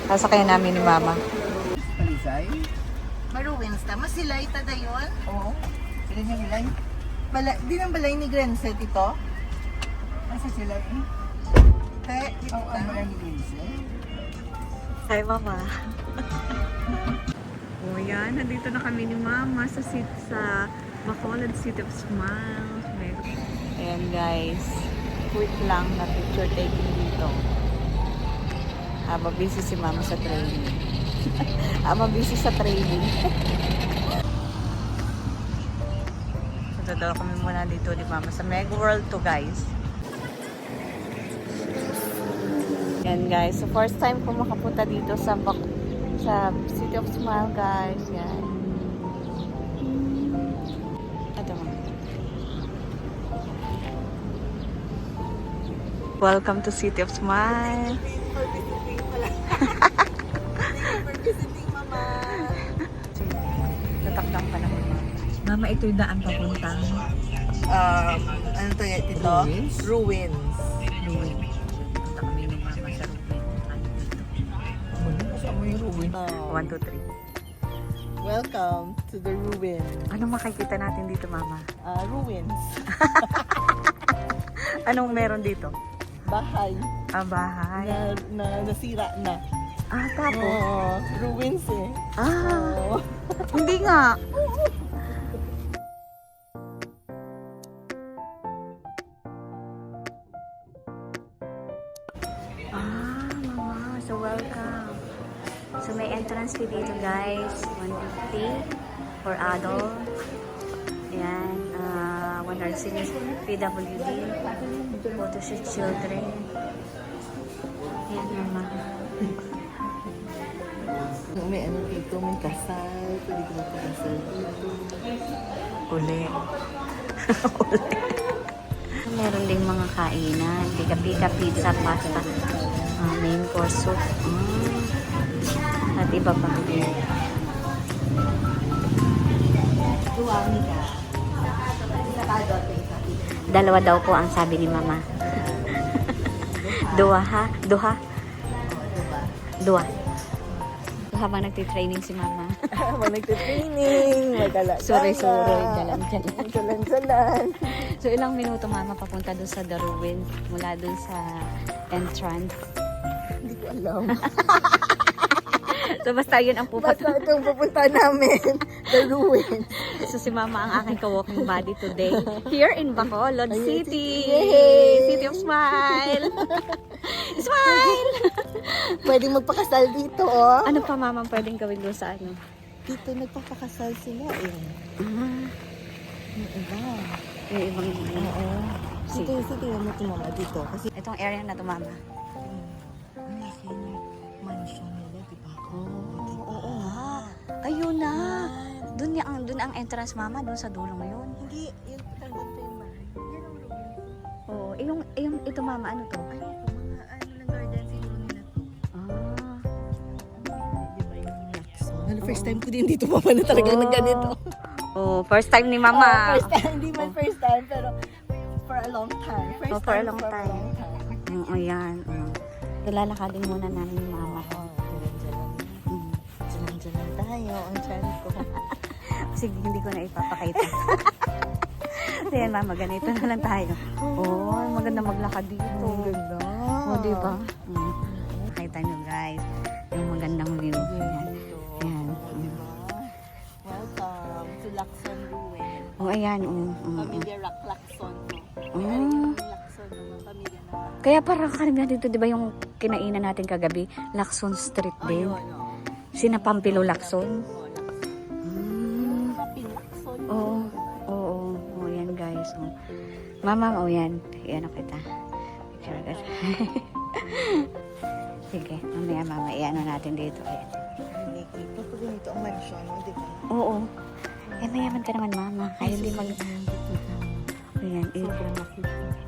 Sasakyan namin ni Mama. Palisay? Maruwins na. Masilay tada yun? Oo. Sila niya nilay. Di nang balay ni Grenset ito? Nasa sila eh? Dito Ang balay ni Lindsay. Hi, Mama. O yan, nandito na kami ni Mama sa Bacolod City of Smiles. Ayan guys, quick lang na picture taking dito. Busy si Mama sa training. Busy sa training. So, dadala kami muna dito ni Mama sa Mega World to guys. Yan guys, so first time ko makapunta dito sa City of Smile guys. Yan. Ito mo. Welcome to City of Smile. visiting, Mama. Tatakdang pa naman. Mama, ito yung daan papunta. Ano to yan? Ito? Ruins. Punta kami ni Mama sa Ruin. Kasama yung ruin. 1, 2, 3. Welcome to the ruin. Anong makikita natin dito, Mama? Ruins. Anong meron dito? Bahay. Bahay. Na nasira na. Tapos? Ruins eh. Oh. Hindi nga. Mama. So, welcome. So, may entrance fee dito, guys. 150 for adult. Ayan. 100 seniors PWD. Photoshoot children. Ayan, Mama. May ano dito, may kasal. Pwede ko magpakasal dito. Uli. Meron ding mga kainan. Pika-pika, pizza, pasta. Main course soup. At iba pa. Dalawa daw po ang sabi ni Mama. Dua ha? Duha? Dua. Habang nagtitraining si Mama. Habang nagtitraining, magala-gala. Sorry, jalan-jalan. Jalan-jalan. So, ilang minuto, Mama, papunta dun sa The Ruin? Mula dun sa entrance. Hindi ko alam. So, basta yun ang pupunta. Basta itong pupunta namin. The ruin. So, si Mama ang aking ka-walking body today. Here in Bacolod City. Yay! City of Smile. Smile! Pwedeng magpakasal dito, oh. Ano pa, Mama, pwedeng gawin doon sa ano? Dito nagpapakasal sila, eh. Yung iba. Yung ibang Oo. Sige. Sige, mo ito mga dito. Kasi, Itong area na to, Mama. ang laki ng mansion nila, di ba? Oo nga. Ayun na. Doon ang entrance, Mama. Doon sa dulo ngayon. Hindi, yung talagang pa yung bahay. Yan ang ruin. Oo. Ito, Mama, ano to? Ano ito, mga ano lang garden siguro nila to. Di ba yung Lacson? First time ko din dito mama na talagang na ganito. Oh, first time ni Mama. First time, hindi man first time, pero for a long time. First For a time long time. Ayan. Lalakadin muna namin ni Mama. Jalan-jalan tayo, ang chan ko. Sige, hindi ko na ipapakita. Ayan, Mama, ganito na lang tayo. Oh, maganda maglakad dito. Ang ganda. Oh, diba? Nakita nyo, guys. Yung magandang view. Ayan. Ayan. Welcome to Lacson Ruin. Oh, ayan. Pamilya Lacson. Oh. Lacson, pamilya na. Kaya parang karamihan dito, di ba yung kinainan natin kagabi? Lacson Street din. Sina Pampilo Lacson. Lacson. Oo, yan guys. Oh. Mama, yan. Yan ako kita. Picture agad. Sige, mamaya Mama, iano natin dito. Ayan. Ito po ganito ang mansion, di ba? Oo. Mayaman ka naman, Mama. Kaya hindi mag... Ayan,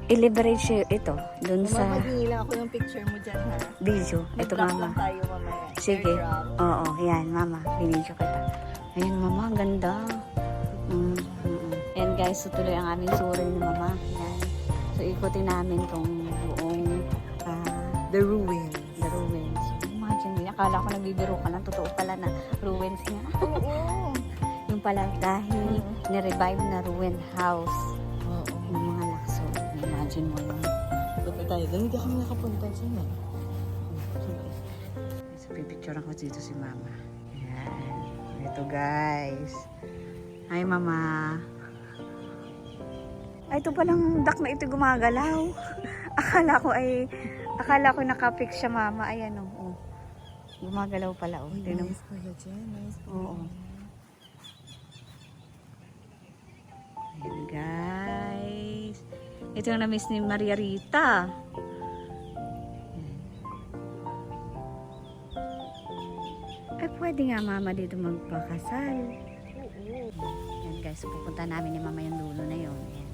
i-leverage ito dun sa Maghingi lang ako ng picture mo dyan, ha? video. Ito, Mag-drop Mama. lang tayo mamaya. Sige. Airdrop. Oo, yan, Mama. Binidyo kita. Ayan, Mama. Ang ganda. Ayan, guys. So, tuloy ang aming suri ni Mama. Ayan. So, ikutin namin tong buong The ruins. The Ruins. Imagine nyo. Akala ko nagbibiro ka lang. Totoo pala na ruins niya. Oo. Yung pala dahil ni-revive na ruined house Oo. ng mga lakso. Imagine mo yun. Punta tayo. Doon hindi kami nakapunta dyan eh. So, pipicture ako dito si Mama. Ayan. Ito guys. Hi Mama. Ay, ito palang duck na ito gumagalaw. Akala ko nakapix siya Mama. Ayan oh. Gumagalaw pala oh. Tingnan mo. Nice pala dyan. Nice pala. Oo. Ayan guys. Ito yung na-miss ni Maria Rita. Ay, pwede nga Mama dito magpakasal. Yan guys, pupunta namin ni Mama yung dulo na yun. Yan.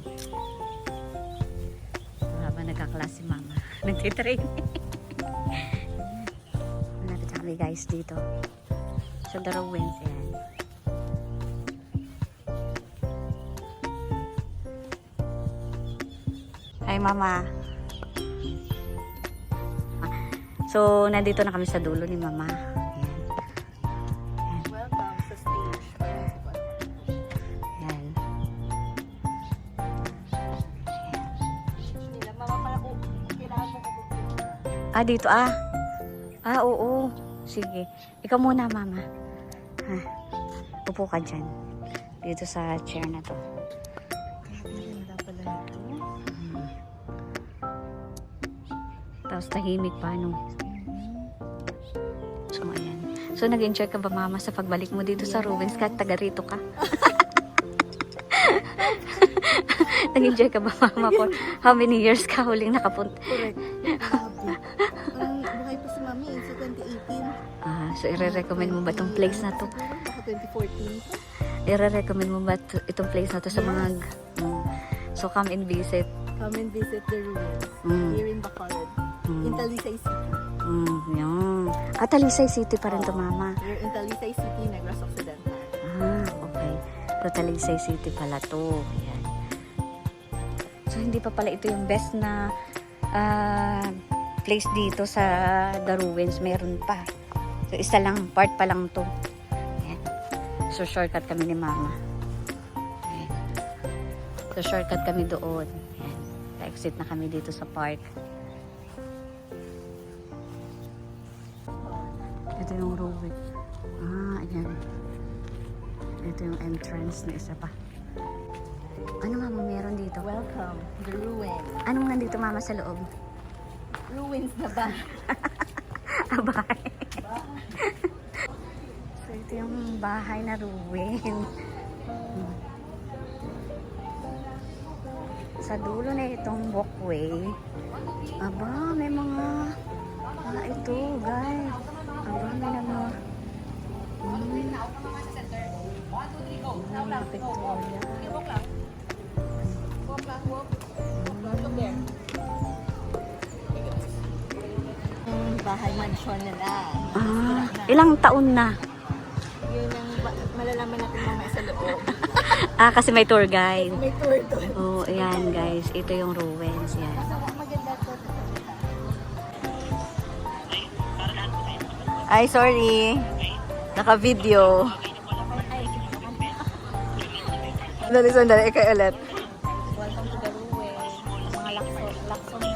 So, habang nagkaklas si Mama, nagtitrain. Malapit na kami guys dito. Sa Darwins yan. Hi Mama. So, nandito na kami sa dulo ni Mama. Welcome sa stage. Yan. Mama pala ko. Kailangan mo ko. Dito oo. Sige. Ikaw muna, Mama. Ha. Upo ka dyan. Dito sa chair na to. Maganda pala ito. Tapos tahimik pa, no? So, ayan. So, nag-enjoy ka ba, Mama, sa pagbalik mo dito sa ruins kahit taga rito ka? Nag-enjoy ka ba, Mama, for how many years ka huling nakapunta? Correct. Grabe. Buhay pa si Mami sa 2018. So, i-recommend mo ba itong place na to? Siguro baka 2014. I-recommend mo ba itong place na to sa mga... So, come and visit. Come and visit the ruins here in Bacolod. In Talisay City. Yan. Talisay City pa rin to, Mama. We're in Talisay City, Negros Occidental. Okay. So, Talisay City pala to. Ayan. So, hindi pa pala ito yung best na place dito sa The Ruins. Meron pa. So, isa lang. Part pa lang to. Ayan. So, shortcut kami ni Mama. Ayan. So, shortcut kami doon. Ayan. Exit na kami dito sa park. Ito yung ruin. Ayan. Ito yung entrance na isa pa. Ano Mama meron dito? Welcome, the ruins. Anong nandito Mama sa loob? Ruins na ba? Bahay. So ito yung bahay na ruin. Sa dulo na itong walkway. May mga ito guys. May mga Victoria. Yung bahay mansion nila. Ilang taon na? Yun ang malalaman natin mamaya sa loob. Kasi may tour guide. May tour doon. Oh, ayan guys. Ito yung ruins. Yan. Maganda to. Ay, sorry. Naka-video. Sandali. Ikaw ulit. Welcome to the ruins. Mga lakso ni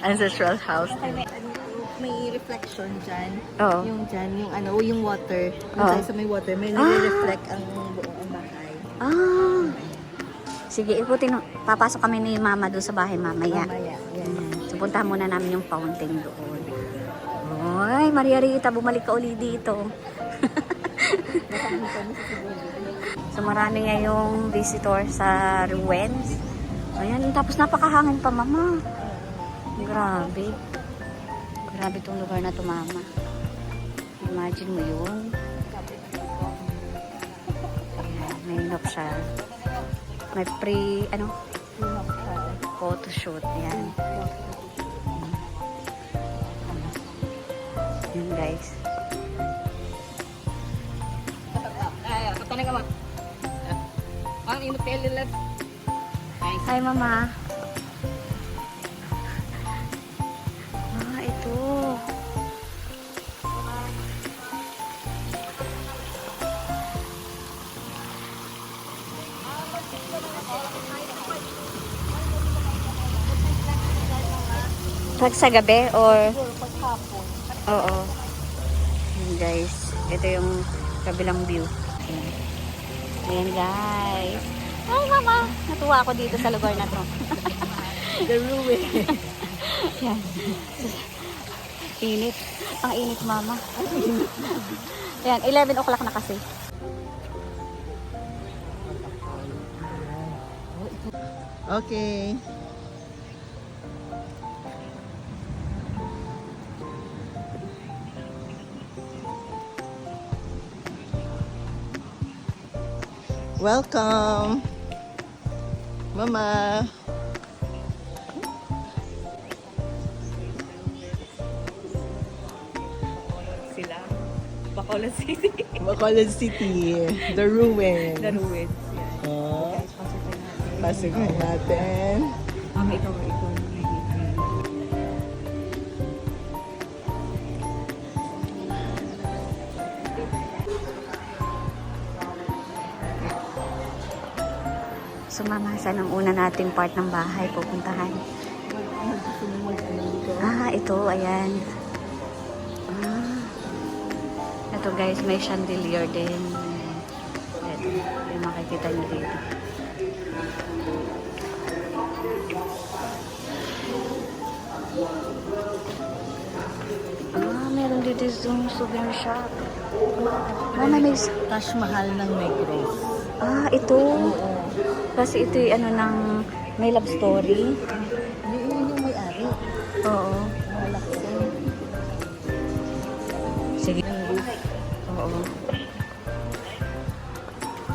Ancestral house. May reflection dyan. Oo. Yung water. Oo. Sa may water, may nire-reflect ang buong bahay. Sige, papasok kami ni Mama doon sa bahay mamaya. Mamaya. Yan. So, puntahan muna namin yung fountain doon. Ay, Maria Rita, bumalik ka uli dito. So, marami ngayong visitor sa ruins. Ayan, tapos napakahangin pa, Mama. Grabe. Grabe itong lugar na to, Mama. Imagine mo yun. Ayan, may inop siya. May photoshoot. Ayan. Ayan, guys. Hi, Mama. Ito. Pag sa gabi or... Siguro pagkapon. Oo. Ayan guys. Ito yung kabilang view. Ayan. Ayan guys. Ay mama! Natuwa ako dito sa lugar na to. The ruin. Ayan. Init. Ang init mama. Ayan, 11 o'clock na kasi. Okay. Welcome, Mama. Sila. Bacolod City. Bacolod City, the ruin. The ruins. Yeah. Oh, Guys, pasukin natin. pasukin natin. Mama, ikaw. So mama, saan ang una nating part ng bahay pupuntahan? Ah, ito, ayan. Ah. Ito guys, may chandelier din. Ito, yung makikita nyo dito. Ah, meron dito yung souvenir shop. Mama, may... Taj Mahal ng Negros. Ah, ito. Kasi ito yung ano ng may love story. Yun yung may-ari. Oo. Malaki. Sige. Oo.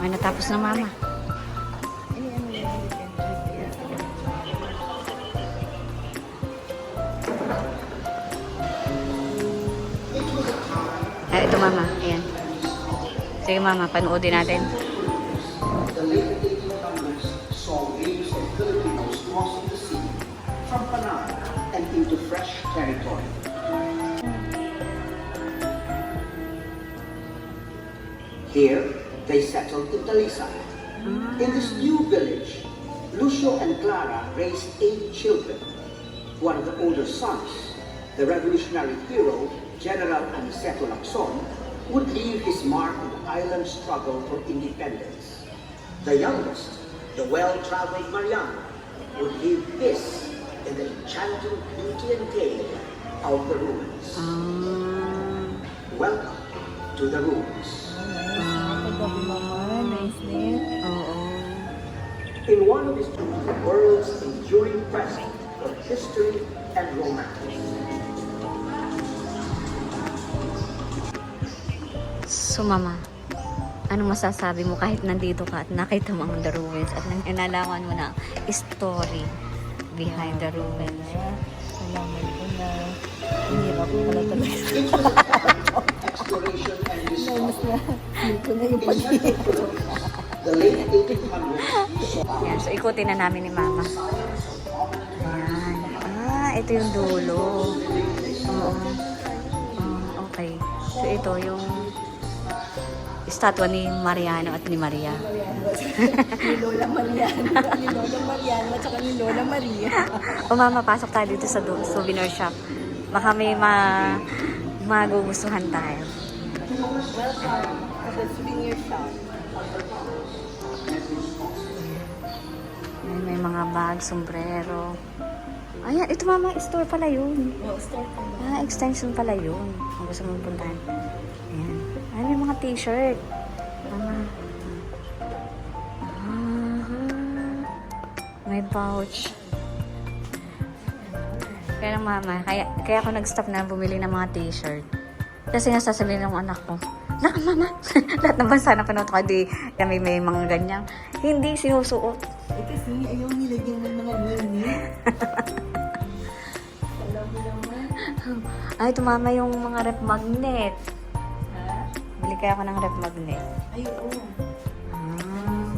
May natapos na mama. Ah, ito mama. Ayan. Sige mama, panoodin natin. The late 1800s saw waves of Filipinos crossing the sea from Panay and into fresh territory. Here, they settled in Talisay. In this new village, Lucio and Clara raised 8 children. One of the older sons, the revolutionary hero, General Aniceto Lacson, would leave his mark on the island's struggle for independence. The youngest, the well-traveled Mariano, would leave this in the enchanting beauty and tale of the ruins. Welcome to the ruins. Pagkabi mama, nice name. Oo. In one of his tours, the world's enduring present of history and romance. So mama, anong masasabi mo kahit nandito ka at nakita mo ang The Ruins at nalaman mo na story behind the ruins? Salamat ko na. Hirap pala talaga. Exploration and Mas discovery. na, feel ko na yung pag-hirap. The late 1800s saw Yan, so ikutin na namin ni mama. Yan. Ah, ito yung dulo. Oo. Ah, okay. So ito yung estatwa ni Mariano at ni Maria. Ni Lola Mariana. Ni Lola Mariana, tsaka ni Lola Maria. O mama, pasok tayo dito sa souvenir shop. Baka may magugustuhan tayo. Welcome to the souvenir shop. May mga bag, sombrero. Ayan, ito mama, store pala yun. Oh, start ko na. Ah, extension pala yun. Kung gusto mong puntahan. Ayan. Ay, may mga t-shirt. Mama. Ah, may pouch. Kaya lang mama, kaya ako nag-stop na bumili ng mga t-shirt. Kasi nga sasabihin ng anak ko, "Naka mama, lahat ng bansa na panood ko, di kami may mga ganyan." Hindi sinusuot. Eh kasi ayaw nilagyan ng mga nini. Alam mo naman. Ay, ito mama yung mga rep magnet. Ha? Bili kaya ako ng rep magnet. Ay, oo. Ah.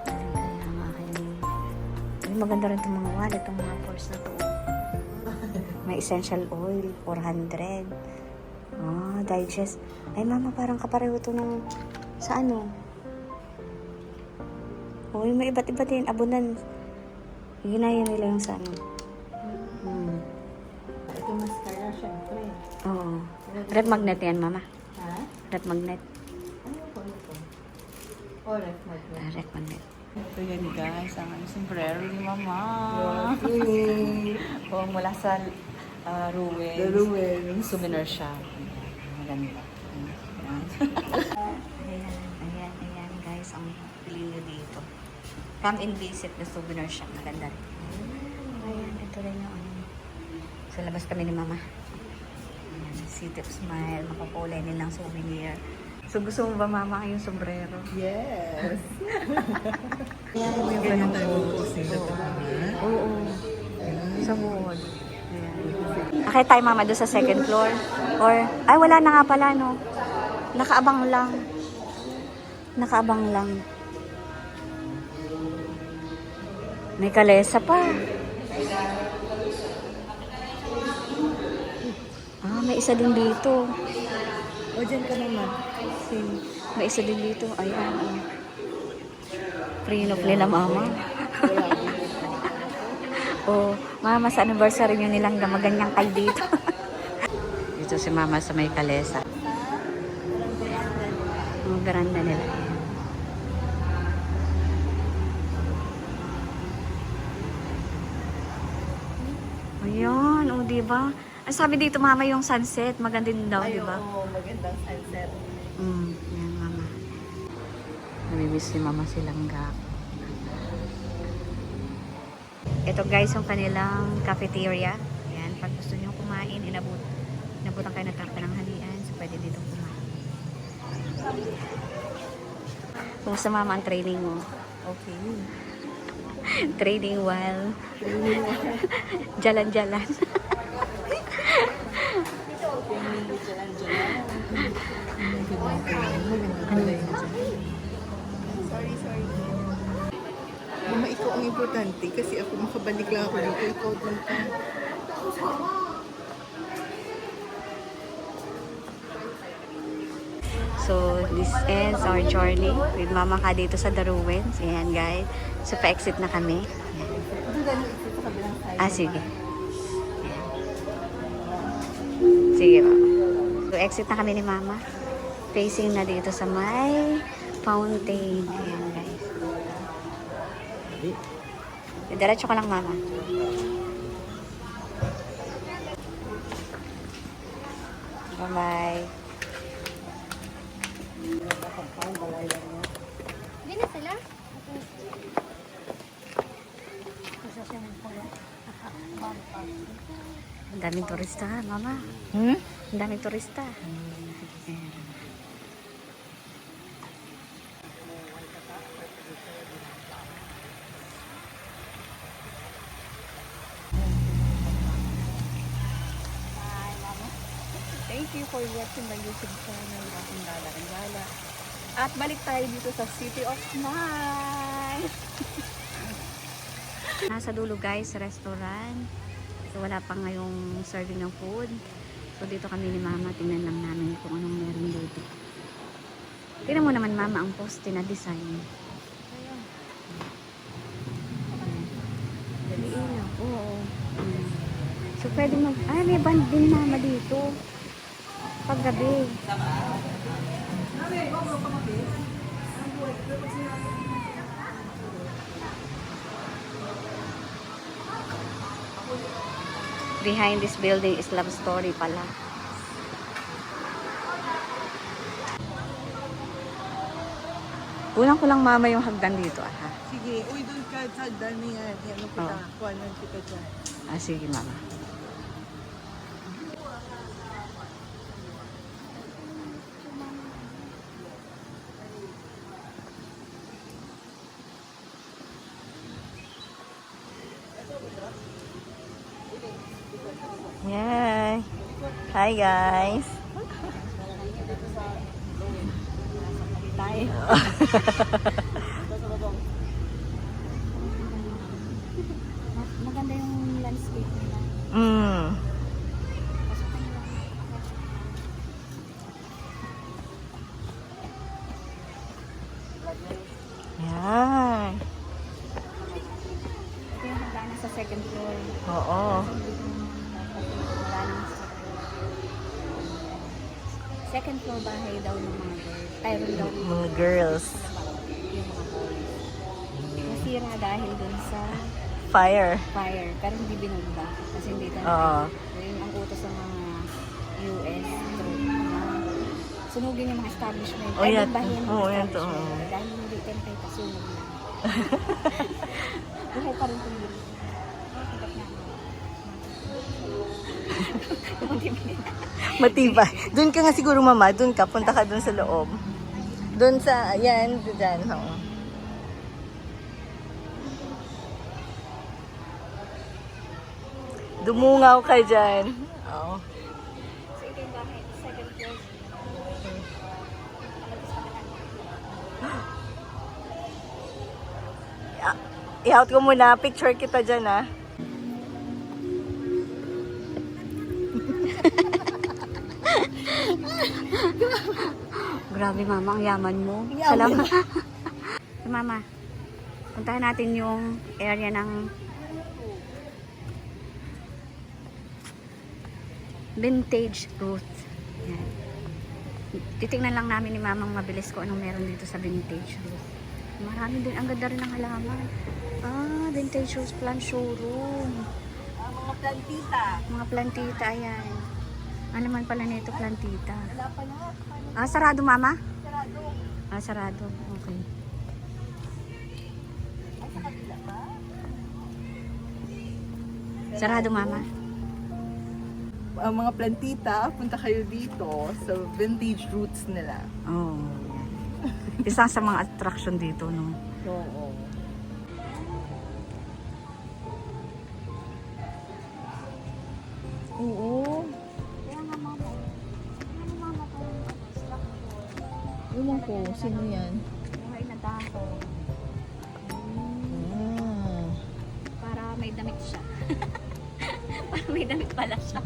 Kaya nga kayo. Ay, maganda rin itong mga wallet, itong mga purse na to. May essential oil, 400. Ah, digest. Ay, mama, parang kapareho to nung sa ano. Uy, may iba't iba din. Abunan. Ginaya nila yung sa ano. Hmm. Ito mascara, syempre. Oo. Rep magnet yan, mama. Ha? Rep magnet. Ano po ito? Oh, ref magnet. Rep magnet. Ito yan guys, ang sombrero ni Mama. Yay! Oh, mula sa Ruins. The ruins. Souvenir shop. Maganda. Ayan guys, ang pili nyo dito. Come and visit the souvenir shop. Maganda rin. Ayan, ito rin yung ano. Sa labas kami ni Mama. Ayan, City of Smile. Makukulay nilang souvenir. So gusto mo ba Mama yung sombrero? Yes! Yung ganun tayo Oo. Sa mood. Akit tayo Mama doon sa second floor. Or, ay wala na nga pala no. Nakaabang lang. Nakaabang lang. May kalesa pa. Ah, may isa din dito. O, dyan ka naman. May isa din dito. Ayan. Free nila Mama. Oh, Mama, sa anniversary nyo nilang gamaganyang kay dito. Dito si Mama sa may kalesa. Ang veranda nila. Ayan, o diba? Ang sabi dito Mama yung sunset, maganda din daw, Ay, diba? oo, magandang sunset. Yan Mama. Namimiss si Mama silang gak. Ito guys, yung kanilang cafeteria. Ayan, pag gusto nyo kumain, inabutan kayo ng pananghalian. So, pwede dito kumain. Kumusta Mama ang training mo? Okay. Training while jalan-jalan. Sorry. Mama, ikaw ang importante kasi ako makabalik lang ako dito. Ikaw doon ka. So, this ends our journey with Mama Ka dito sa The Ruins. Ayan guys. So, pa-exit na kami. Ah, sige. Sige po. So, exit na kami ni Mama. Facing na dito sa may fountain. Ayan guys. Diretso ka lang Mama. Bye-bye. Hindi na sila? Ang daming turista, Mama. Ang daming turista. Thank you for watching my YouTube channel, Aking Lala Rizala. At balik tayo dito sa City of Smile. Nasa dulo guys, restaurant. So wala pa ngayong serving ng food. So dito kami ni Mama, tingnan lang namin kung anong meron dito. Tingnan mo naman Mama ang poste na design. Oo. So pwede mag... Ah, may band din Mama dito. Paggabi. Behind this building is love story pala. Kulang ko lang Mama yung hagdan dito ha. Sige, uy, doon ka sa dami yan. Ano kita? Kuhanan kita dyan. Ah, sige Mama. Yay! Hi guys! Tayo. Maganda yung landscape nila. Yan. Ito yung hagdan Second floor bahay daw ng mga girls. Ayun daw Mga girls. yung mga boys. Nasira dahil dun sa Fire. fire. Pero hindi binugba. Kasi hindi tayo. Oo. Yun ang utos ng mga US troop na sunugin yung mga establishment. Oh, yan. Bahin yung Oo, mga yan to, establishment. oo. Dahil hindi tayo tayo pasunog na. Buhay pa rin itong dito. Matibay. Doon ka nga siguro, mama. Doon ka. Punta ka doon sa loob. Doon sa, ayan, dyan. Oo. Dumungaw ka dyan. Oo. So ito yung bahay. Second floor. I-out ko muna. Picture kita dyan, ah. Grabe mama, ang yaman mo. Yaman. Salamat. Mama, puntahan natin yung area ng vintage Ruth. Yan. Titingnan lang namin ni mamang mabilis ko anong meron dito sa vintage Ruth. Marami din, ang ganda rin ng halaman. Ah, vintage Ruth plant showroom. Mga plantita. Mga plantita, ayan. Ano naman pala nito, plantita? Ah, sarado, mama? Sarado. Ah, sarado. Okay. Sarado, mama. Ang mga plantita, punta kayo dito sa vintage roots nila. Oh. Isa sa mga attraction dito, no? Oo. Oo. Ewan ko, sino yan? Buhay na taho. Ah. Para may damit siya. Para may damit pala siya.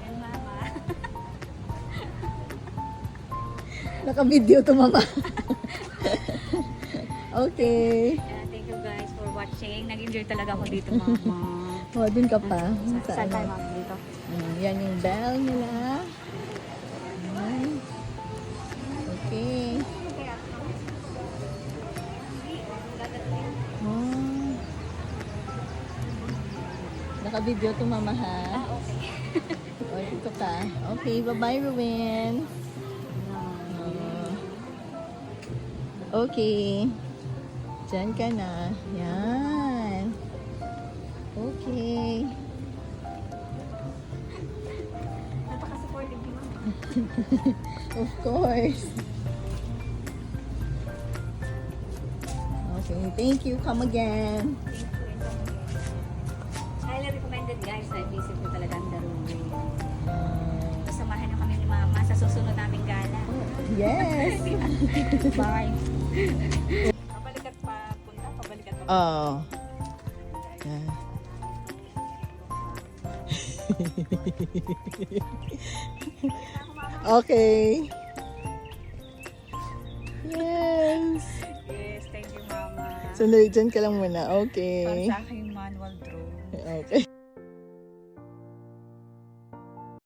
Yan, mama. Naka-video to, mama. Okay. Thank you guys for watching. Nag-enjoy talaga ako dito, mama. O, dun ka pa. Saan tayo, mama, dito? Yan yung bell nila. Ayan. Okay. Oh. Naka-video to, mama, ha? Okay. O, dito ka. Okay, bye-bye, Ruben. Okay. Diyan ka na. Yan. Okay. Napaka-supportive ni mama. Of course. Okay, thank you. Come again. Highly recommended guys na visit ko talaga ang Daruwe. Samahan niyo kami ni mama sa susunod naming gala. Yes. Bye. Pabalikat pa, punta, pabalikat pa. Oh. Yeah. Okay. Yes. Yes, thank you, mama. Sandali, dyan ka lang muna. Para Okay. sa aking manual drone. Okay.